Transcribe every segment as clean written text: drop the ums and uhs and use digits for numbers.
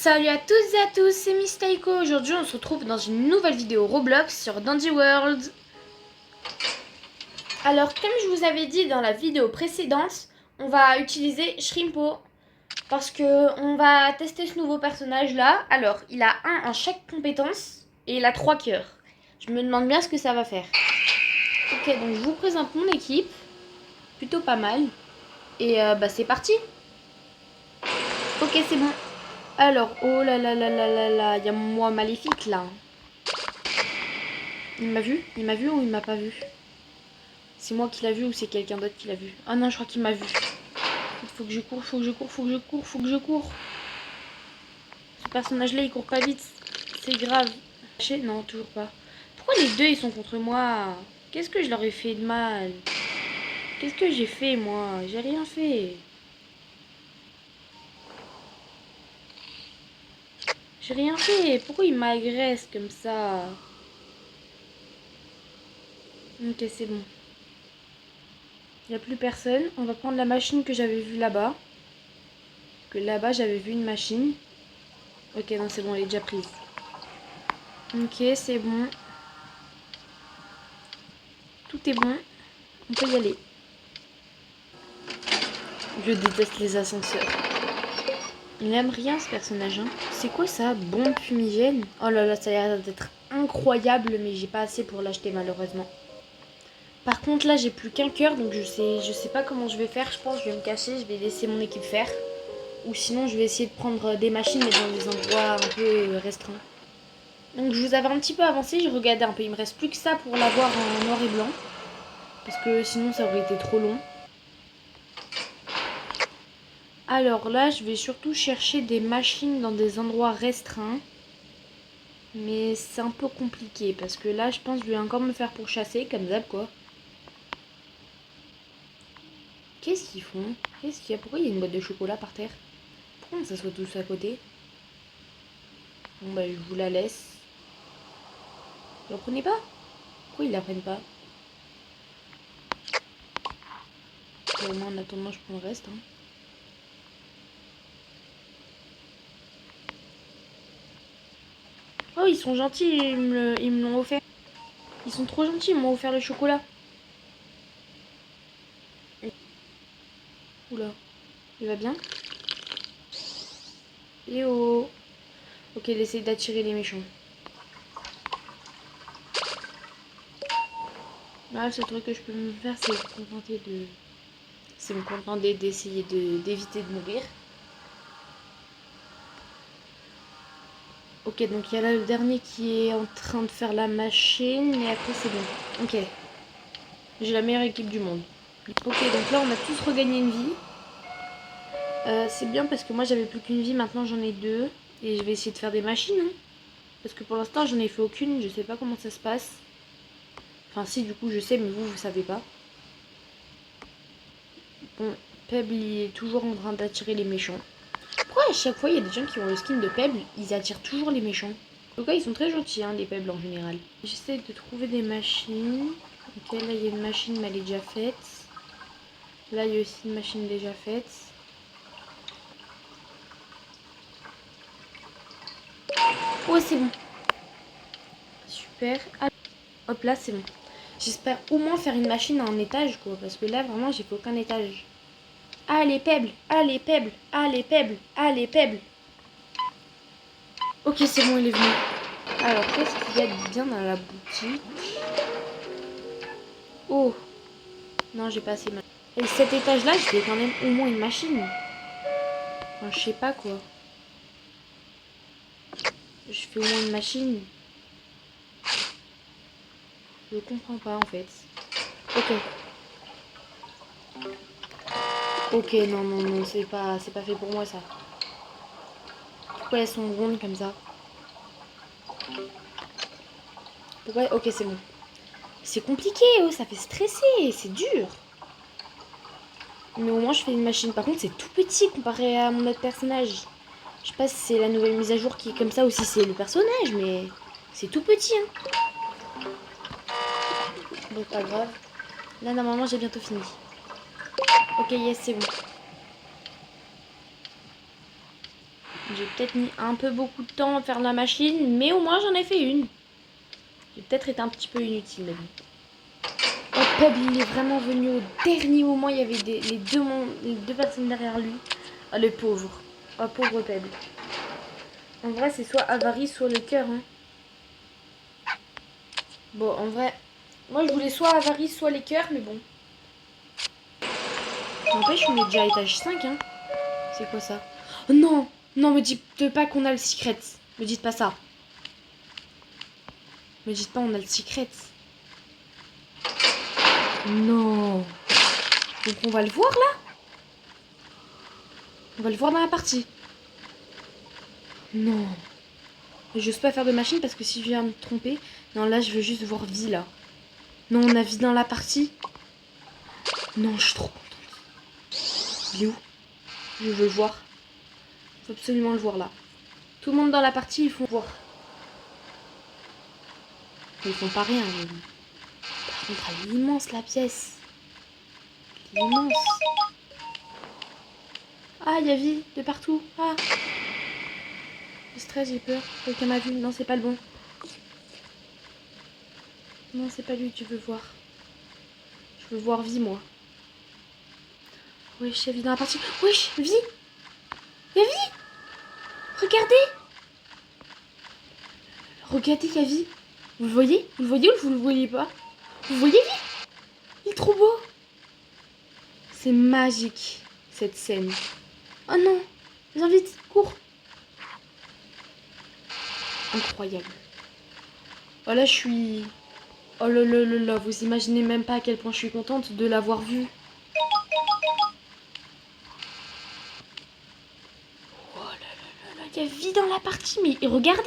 Salut à toutes et à tous, c'est Miss Taiko. Aujourd'hui on se retrouve dans une nouvelle vidéo Roblox sur Dandy World. Alors comme je vous avais dit dans la vidéo précédente, on va utiliser Shrimpo parce que on va tester ce nouveau personnage là. Alors il a un en chaque compétence et il a 3 cœurs. Je me demande bien ce que ça va faire. Ok, donc je vous présente mon équipe, plutôt pas mal. Et c'est parti. Ok, c'est bon. Alors, oh là là là là là là, il y a moi maléfique là. Il m'a vu? Il m'a vu ou il m'a pas vu? C'est moi qui l'a vu ou c'est quelqu'un d'autre qui l'a vu? Ah non, je crois qu'il m'a vu. Il faut que je cours, faut que je cours, faut que je cours, faut que je cours. Ce personnage-là, il court pas vite. C'est grave. Non, toujours pas. Pourquoi les deux, ils sont contre moi? Qu'est-ce que je leur ai fait de mal? Qu'est-ce que j'ai fait, moi? J'ai rien fait. J'ai rien fait. Pourquoi ils m'agressent comme ça? Ok, c'est bon. Il n'y a plus personne. On va prendre la machine que j'avais vue là-bas. Que là-bas, j'avais vu une machine. Ok, non, c'est bon, elle est déjà prise. Ok, c'est bon. Tout est bon. On peut y aller. Je déteste les ascenseurs. Il n'aime rien, ce personnage. Hein. C'est quoi ça? Bombe fumigène? Oh là là, ça a l'air d'être incroyable, mais j'ai pas assez pour l'acheter, malheureusement. Par contre, là, j'ai plus qu'un cœur, donc je sais pas comment je vais faire. Je pense que je vais me cacher, je vais laisser mon équipe faire. Ou sinon, je vais essayer de prendre des machines, mais dans des endroits un peu restreints. Donc, je vous avais un petit peu avancé, je regardais un peu. Il me reste plus que ça pour l'avoir en noir et blanc. Parce que sinon, ça aurait été trop long. Alors là, je vais surtout chercher des machines dans des endroits restreints. Mais c'est un peu compliqué parce que là, je pense que je vais encore me faire pourchasser, comme d'hab quoi. Qu'est-ce qu'ils font? Qu'est-ce qu'il y a? Pourquoi il y a une boîte de chocolat par terre? Pourquoi on s'assoit tous à côté? Bon bah, je vous la laisse. Vous la prenez pas? Pourquoi ils la prennent pas? Au moins, en attendant, je prends le reste. Hein. Oh, ils sont gentils, ils me l'ont offert. Ils sont trop gentils, ils m'ont offert le chocolat. Oula, il va bien? Et oh. Ok, il essaie d'attirer les méchants. Là, le seul truc que je peux me faire, c'est me contenter de... C'est me contenter d'essayer d'éviter de mourir. Ok, donc il y a là le dernier qui est en train de faire la machine, et après c'est bon. Ok. J'ai la meilleure équipe du monde. Ok, donc là on a tous regagné une vie. C'est bien parce que moi j'avais plus qu'une vie, maintenant j'en ai deux. Et je vais essayer de faire des machines. Hein, parce que pour l'instant j'en ai fait aucune, je sais pas comment ça se passe. Enfin si, du coup je sais, mais vous savez pas. Bon, Pebble il est toujours en train d'attirer les méchants. Pourquoi à chaque fois il y a des gens qui ont le skin de Pebble, ils attirent toujours les méchants? En tout cas, ils sont très gentils, hein, les Pebbles en général. J'essaie de trouver des machines. Ok, là il y a une machine, mais elle est déjà faite. Là il y a aussi une machine déjà faite. Oh, c'est bon. Super. Ah, hop là, c'est bon. J'espère au moins faire une machine à un étage, quoi. Parce que là, vraiment, j'ai fait aucun étage. Ah, les Pebbles. Ah, les Pebbles. Ah, les Pebbles. Ah, les Pebbles. Ok, c'est bon, il est venu. Alors, qu'est-ce qu'il y a de bien dans la boutique? Oh. Non, j'ai pas assez mal. Et cet étage-là, je fais quand même au moins une machine. Enfin, je sais pas, quoi. Je fais au moins une machine. Je comprends pas, en fait. Ok. Ok, non, non, non, c'est pas fait pour moi, ça. Pourquoi elles sont rondes comme ça? Pourquoi? Ok, c'est bon. C'est compliqué, oh, ça fait stresser, c'est dur. Mais au moins, je fais une machine. Par contre, c'est tout petit comparé à mon autre personnage. Je sais pas si c'est la nouvelle mise à jour qui est comme ça ou si c'est le personnage, mais c'est tout petit. Hein. Bon, pas grave. Là, normalement, j'ai bientôt fini. Ok, yes, c'est bon. J'ai peut-être mis un peu beaucoup de temps à faire la machine, mais au moins j'en ai fait une. J'ai peut-être été un petit peu inutile, mais bon. Oh, Peb, il est vraiment venu au dernier moment. Il y avait les deux personnes derrière lui. Oh, le pauvre. Oh, pauvre Peb. En vrai, c'est soit avarice, soit le cœur. Hein. Bon, en vrai, moi je voulais soit avarice, soit les cœurs, mais bon. N'empêche, on est déjà à étage 5, hein. C'est quoi ça? Oh non! Non, me dites pas qu'on a le secret. Me dites pas ça. Me dites pas on a le secret. Non. Donc on va le voir là? On va le voir dans la partie. Non. J'ose pas faire de machine parce que si je viens me tromper... Non, là, je veux juste voir vie, là. Non, on a vie dans la partie. Non, je suis trop contente. Il est où? Je veux le voir. Faut absolument le voir, là. Tout le monde dans la partie, ils font voir. Mais ils font pas rien, mais... Par contre, elle est immense, la pièce. Elle est immense. Ah, il y a vie de partout. Ah. Le stress, j'ai peur. Quelqu'un m'a vu. Non, c'est pas le bon. Non, c'est pas lui que tu veux voir. Je veux voir vie, moi. Wesh, y'a vie dans la partie. Wesh, vie. Y'a vie. Regardez. Regardez, y'a vie. Vous le voyez? Vous le voyez ou vous le voyez pas? Vous voyez vie? Il est trop beau. C'est magique, cette scène. Oh non. Viens vite, cours. Incroyable. Oh là, je suis... Oh là là là là, vous imaginez même pas à quel point je suis contente de l'avoir vue. Oh là là là là, il y a vie dans la partie, mais regardez.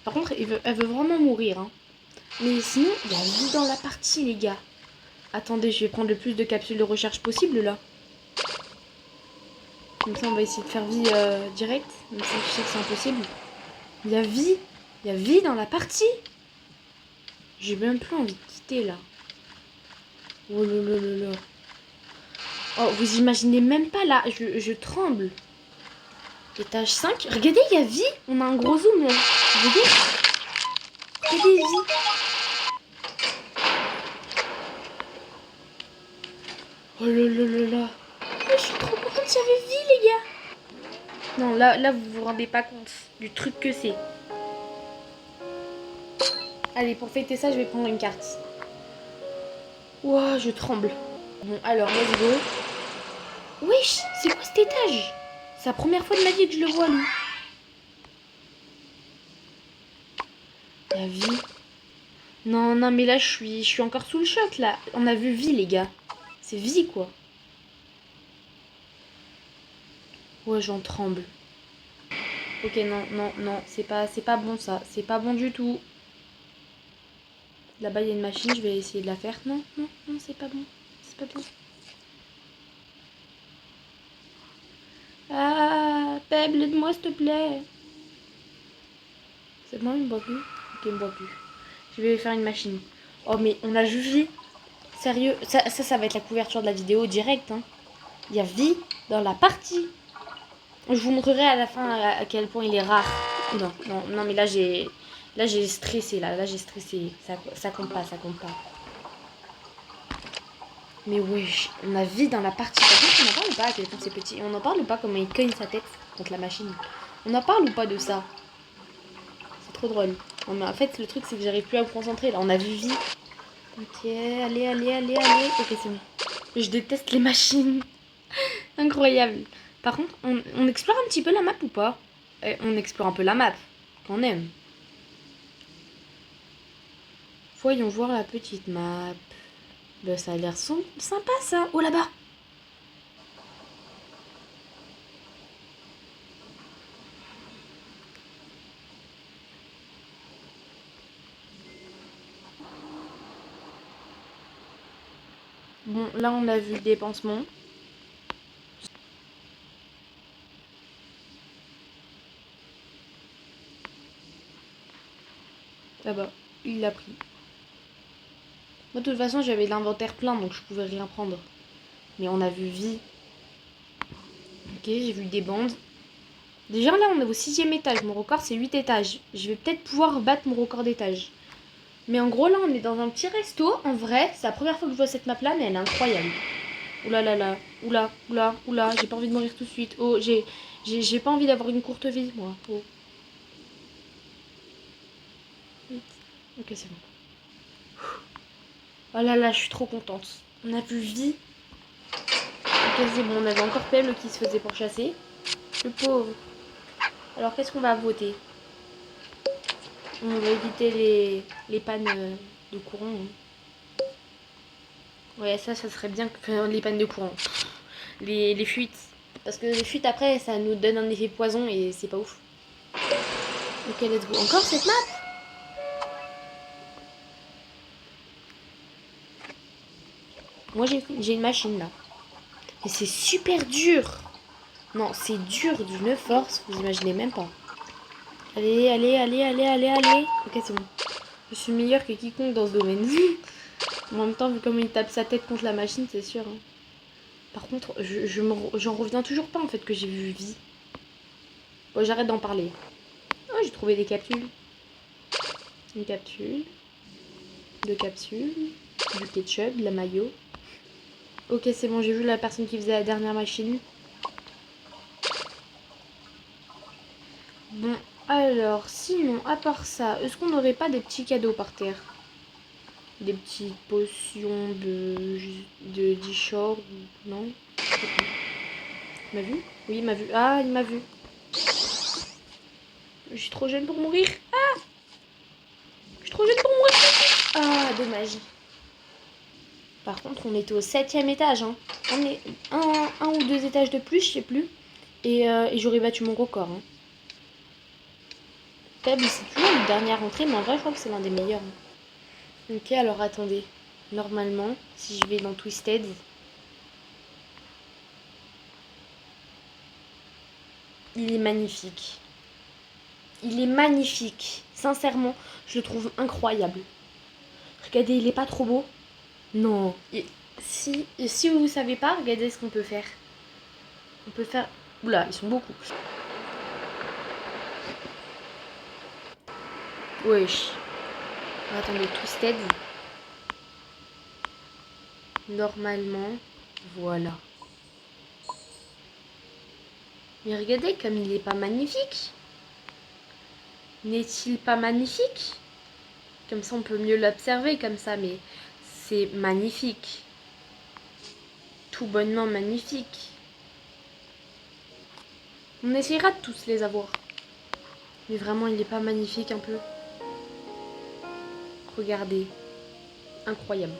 Par contre, elle veut vraiment mourir. Hein. Mais sinon, il y a vie dans la partie, les gars. Attendez, je vais prendre le plus de capsules de recherche possible, là. Comme ça, on va essayer de faire vie direct. Même si je sais que c'est impossible. Il y a vie. Il y a vie dans la partie. J'ai même plus envie de quitter, là. Oh là là là là. Oh, vous imaginez même pas, là. Je tremble. Étage 5. Regardez, il y a vie. On a un gros zoom, là. Regardez. Regardez, vie. Oh là là là là. Oh, je suis trop contente qu'il y avait vie, les gars. Non, là, vous vous rendez pas compte du truc que c'est. Allez, pour fêter ça, je vais prendre une carte. Ouah, je tremble. Bon, alors, let's go. Wesh, c'est quoi cet étage? C'est la première fois de ma vie que je le vois, lui. La vie. Non, non, mais là, je suis encore sous le choc, là. On a vu vie, les gars. C'est vie, quoi. Ouais, j'en tremble. Ok, non, non, non. C'est pas bon, ça. C'est pas bon du tout. Là-bas, il y a une machine. Je vais essayer de la faire. Non, non, non, c'est pas bon. C'est pas bon. Ah, Peb, aide-moi, s'il te plaît. C'est bon, il me boit plus. Ok, il me boit plus. Je vais faire une machine. Oh, mais on a juste vie. Sérieux, ça va être la couverture de la vidéo directe. Hein. Il y a vie dans la partie. Je vous montrerai à la fin à quel point il est rare. Non, non, non, mais là j'ai stressé. Là j'ai stressé. Ça compte pas, ça compte pas. Mais oui, on a vie dans la partie. Par contre, on n'en parle pas à quel point c'est petit. On n'en parle pas comment il cogne sa tête contre la machine. On en parle ou pas de ça? C'est trop drôle. Non, mais en fait, le truc, c'est que j'arrive plus à me concentrer. Là, on a vu vie. Ok, allez, allez, allez, allez. Ok, c'est bon. Je déteste les machines. Incroyable. Par contre, on explore un petit peu la map ou pas? On explore un peu la map. Quand même. Voyons voir la petite map. Ben, ça a l'air sympa, ça. Oh, là-bas. Bon, là, on a vu des pansements. Là-bas, il l'a pris. Moi, de toute façon, j'avais l'inventaire plein, donc je pouvais rien prendre. Mais on a vu vie. Ok, j'ai vu des bandes. Déjà là on est au 6e étage, mon record c'est 8 étages. Je vais peut-être pouvoir battre mon record d'étage. Mais en gros là on est dans un petit resto, en vrai, c'est la première fois que je vois cette map là mais elle est incroyable. Oula là là, oula, oula, oula, j'ai pas envie de mourir tout de suite. Oh, j'ai pas envie d'avoir une courte vie moi. Oh. Ok c'est bon. Oh là là, je suis trop contente. On a vu vie. Ok c'est bon, on avait encore Pelle qui se faisait pourchasser. Le pauvre. Alors qu'est-ce qu'on va voter? On va éviter les pannes de courant. Hein. Ouais, ça serait bien que enfin, les pannes de courant. Les fuites. Parce que les fuites, après, ça nous donne un effet poison et c'est pas ouf. Ok, let's go. Encore cette map? Moi, j'ai une machine, là. Et c'est super dur. Non, c'est dur d'une force. Vous imaginez même pas. Allez, allez, allez, allez, allez, allez. Ok, c'est bon. Je suis meilleure que quiconque dans ce domaine. En même temps, vu comme il tape sa tête contre la machine, c'est sûr. Hein. Par contre, j'en reviens toujours pas en fait que j'ai vu vie. Bon, j'arrête d'en parler. Oh, j'ai trouvé des capsules. Une capsule. Deux capsules. Du ketchup, de la mayo. Ok, c'est bon, j'ai vu la personne qui faisait la dernière machine. Bon, alors, sinon, à part ça, est-ce qu'on n'aurait pas des petits cadeaux par terre? Des petites potions de Dishore, non? Il m'a vu? Oui, il m'a vu. Ah, il m'a vu. Je suis trop jeune pour mourir. Ah! Je suis trop jeune pour mourir. Ah, dommage. Par contre, on était au 7e étage. Hein. On est un ou deux étages de plus, je sais plus. Et j'aurais battu mon record. Hein. Pebble, c'est toujours une dernière entrée, mais en vrai, je crois que c'est l'un des meilleurs. Hein. Ok, alors attendez. Normalement, si je vais dans Twisted... Il est magnifique. Il est magnifique. Sincèrement, je le trouve incroyable. Regardez, il est pas trop beau? Non. Et si vous savez pas, regardez ce qu'on peut faire. On peut faire... Oula, ils sont beaucoup. Wesh. Attendez, Twisted. Normalement, voilà. Mais regardez comme il est pas magnifique. N'est-il pas magnifique? Comme ça, on peut mieux l'observer comme ça, mais c'est magnifique. Tout bonnement magnifique. On essaiera de tous les avoir. Mais vraiment, il n'est pas magnifique un peu. Regardez. Incroyable.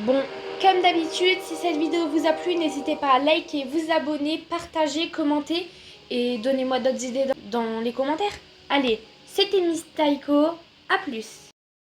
Bon, comme d'habitude, si cette vidéo vous a plu, n'hésitez pas à liker, vous abonner, partager, commenter et donnez-moi d'autres idées dans les commentaires. Allez, c'était Miss Taiko, à plus.